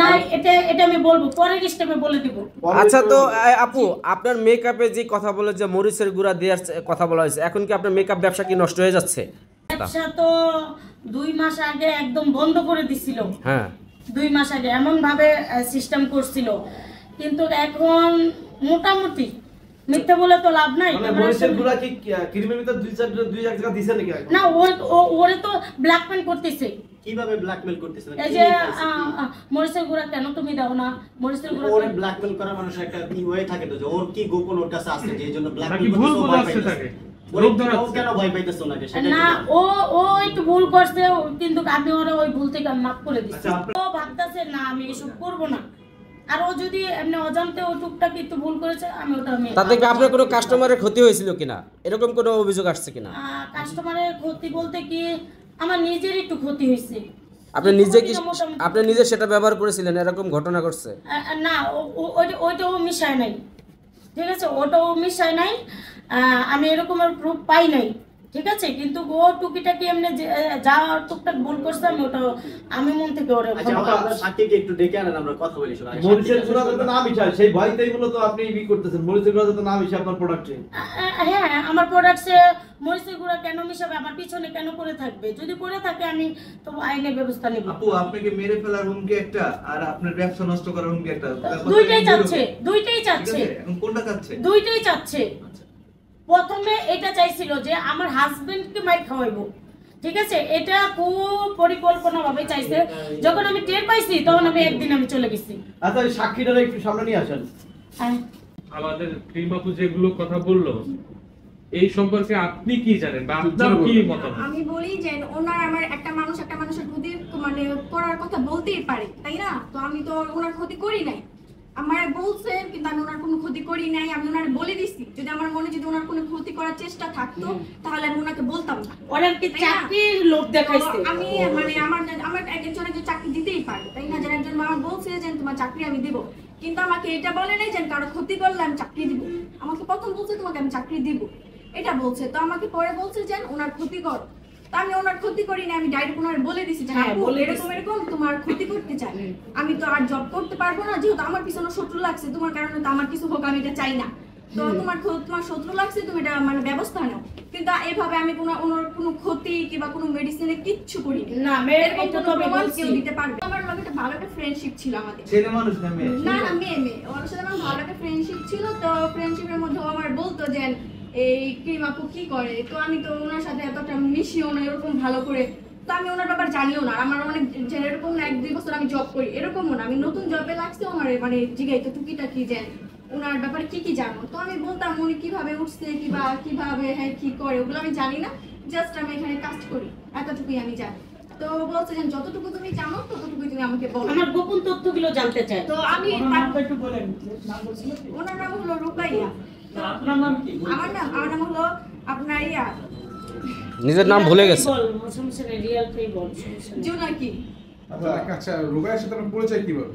না এটা এটা আমি বলবো পরের স্টেপে বলে দিব। আচ্ছা তো আপু আপনার মেকআপে যে কথা বলে যে মরিচের গুঁড়া দেওয়ার কথা বলা হয়েছে, এখন কি আপনার মেকআপ ব্যবসা কি নষ্ট হয়ে যাচ্ছে? ব্যবসা তো 2 মাস আগে একদম বন্ধ করে দিছিল। হ্যাঁ 2 মাস আগে এমন ভাবে সিস্টেম করছিল, কিন্তু এখন মোটামুটি মিথ্যা বলে তো লাভ নাই। মানে মরিচের গুঁড়া কি ক্রিমের ভিতর দুই জায়গা দিছে নাকি? না ওরে তো ব্ল্যাকমেল করতেছে। কিভাবে ব্ল্যাকমেল করতেছে? এই যে মরিচের গুঁড়া কেন তুমি দাও না, মরিচের গুঁড়া ওরে ব্ল্যাকমেল করা মানুষের একটা কি হয়ে থাকে তো, যে ওর কি গোপন ওর কাছে আছে যে এইজন্য ব্ল্যাকমেল করতেছে থাকে। ও কেন ভয় পাইতেছ নাকি সেটা না ও একটু ভুল করছে, কিন্তু আমি ওরা ওই ভুল থেকে মাফ করে দিচ্ছি। ও ভাবতেছে না আমি এসব করব না, আর ও যদি এমনি অজান্তে ও টুকটাক একটু ভুল করেছে আমি ওটা আমি তাতে কি আপনার কোনো কাস্টমারের ক্ষতি হয়েছিল কিনা, এরকম কোনো অভিযোগ আসছে কিনা? কাস্টমারের ক্ষতি বলতে কি আমার নিজের একটু ক্ষতি হয়েছে। আপনি নিজে সেটা ব্যবহার করেছিলেন, এরকম ঘটনা ঘটছে? না ওইটাও মিশায় নাই, ঠিক আছে, ওটাও মিশায় নাই, আমি এরকমের প্রুফ পাই নাই, ঠিক আছে, কিন্তু ও টুকিটাকি এমনি যা টুকটাক ভুল করছে আমি ওটা আমি মন থেকে ওরে। আচ্ছা আপনার সাথীকে একটু ডেকে আনেন, আমরা কথা বলি। মরিচের গুঁড়া তো না মিশায় সেই ভয়তেই মূলত আপনি ই করতেছেন, মরিচের গুঁড়া তো না মিশায় আপনার প্রোডাক্টে। হ্যাঁ আমার প্রোডাক্টে মরিচের গুঁড়া কেন মিশাবে, আমার পিছনে কেন করে থাকবে? যদি করে থাকে আমি তো আইনের ব্যবস্থা নেব। আপু আপনাকে মেরে ফেলার হুমকি একটা, আর আপনার ব্যবসা নষ্ট করার হুমকি একটা, দুইটাই চাচ্ছে। এখন কোনটা চাচ্ছে? দুইটাই চাচ্ছে। প্রথমে এটা চাইছিল যে আমার হাজবেন্ডকে মার খাওয়াইবো, ঠিক আছে, এটা খুব পরিকল্পনা ভাবে চাইছে। যখন আমি টের পাইছি তখন আমি একদিন আমি চলে গেছি। আচ্ছা ওই সাক্ষীটারে একটু সামনে নিয়ে আসেন। আমাদের ক্রিমাপু যেগুলো কথা বললো এই সম্পর্কে আপনি কি জানেন বা আপনার কি মতামত? আমি বলি যে ওনার আমার একটা মানুষের ক্ষতি মানে করার কথা বলতেই পারে, তাই না? তো আমি তো ওনার ক্ষতি করি নাই, আমার বলছে, কিন্তু আমি ওনার কোনো ক্ষতি করি নাই। আমি ওনার বলে দিছি যদি আমার মনে যদি ওনার কোনো ক্ষতি করার চেষ্টা থাকতো তাহলে আমি ওনাকে বলতাম না। ওনাকে চাকরির লোভ দেখাইছে। আমি মানে আমার একজনকে চাকরি দিতেই পারে, তাই না? যারা একজন আমার বলছে যে তোমার চাকরি আমি দিব, কিন্তু আমাকে এটা বলে নাই যে কারো ক্ষতি করলে আমি চাকরি দিব। আমাকে প্রথম বলছে তোমাকে আমি চাকরি দিব, এটা বলছে। তো আমাকে পরে বলছে যে ওনার ক্ষতি কর, তো আমি ওনার ক্ষতি করি না। আমি ডাইরেক্ট ওনার বলে দিছি যে এরকম তোমার ক্ষতি করতে চাই, আমি তো আর জব করতে পারবো না, যেহেতু আমার পিছনে শত্রু লাগছে, তোমার কারণে তো আমার কিছু হোক আমি এটা চাই না। তো তোমার শত্রু লাগছে, তুমি এটা মানে ব্যবস্থা নাও। কিন্তু এভাবে আমি কোনো ক্ষতি কিংবা কোনো মেডিসিনে কিচ্ছু করি না। কেউ দিতে পারবে। আমার লগে একটা ভালো একটা ফ্রেন্ডশিপ ছিল আমাদের। ছেলে মানুষ না মেয়ে? না মেয়ে। ওর সাথে আমার ভালো একটা ফ্রেন্ডশিপ ছিল। তো ফ্রেন্ডশিপের মধ্যে ও আমার বলতো যে এই ক্রিম আপু কি করে, তো আমি তো ওনার সাথে এতটা মিশিও না এরকম ভালো করে, তো আমি ওনার ব্যাপার জানিও না। আমার অনেক এরকম না 1-2 বছর আমি জব করি এরকমও না, আমি নতুন জবে লাগছে আমার মানে জিগাইতো টুকিটাকি যে ওনার ব্যাপারে কি জানো। তো আমি বলতাম উনি কিভাবে উঠছে কিভাবে হ্যাঁ কি করে ওগুলো আমি জানি না, জাস্ট আমি এখানে কাজ করি এতটুকুই আমি জানি। তো বলছে যে যতটুকু তুমি জানো ততটুকুই তুমি আমাকে বলো, আমার গোপন তথ্যগুলো জানতে চাই। তো আমি একটু বলেন ওনার নাম হলো রুকাইয়া। আমার নাম হলো আপনার নিজের নাম ভুলে গেছে। জোনাকি। আচ্ছা রুকাইয়ার সাথে আপনার পরিচয় কিভাবে?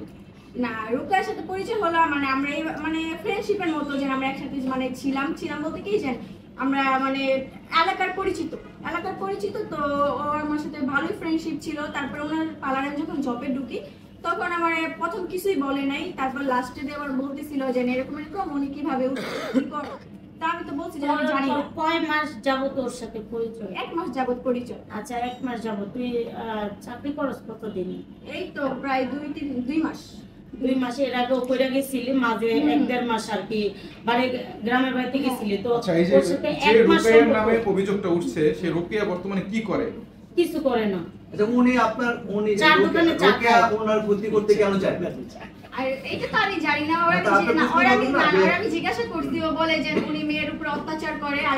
না রুকাইয়ার সাথে পরিচয় হলো মানে আমরা মানে ফ্রেন্ডশিপের মতো, যে আমরা একসাথে মানে ছিলাম বলতে কি যে আমরা মানে এলাকার পরিচিত। তো ওর আমার সাথে ভালোই ফ্রেন্ডশিপ ছিল। তারপর ওনার পার্লারে যখন জবে ঢুকি তখন আমার প্রথম কিছুই বলে নাই, তারপর লাস্টে দিয়ে আবার বলতেছিল যে এরকম উনি কিভাবে কি করে। তা আমি তো বলছি যে আমি জানি না। কয় মাস যাবত তোর সাথে পরিচয়? 1 মাস যাবত পরিচয়। আচ্ছা 1 মাস যাবত। তুই চাকরি করস কতদিন? এই তো প্রায় 2 মাস। 2 মাসে এর আগে কইরা গেছিলি মাঝে 1-1.5 মাস আর কি মানে গ্রামের বাড়িতে গেছিলি। তো আচ্ছা এই যে রুকাইয়ার নামে অভিযোগটা উঠছে, সেই রুকাইয়া বর্তমানে কি করে? কিছু করে না। আচ্ছা উনি রুকাইয়া ওনার ক্ষতি করতে কেন চায়? আর এটা তো আমি জানি না, আমি জিজ্ঞাসা করছি, ও বলে যে উনি মেয়ের উপর অত্যাচার করে আর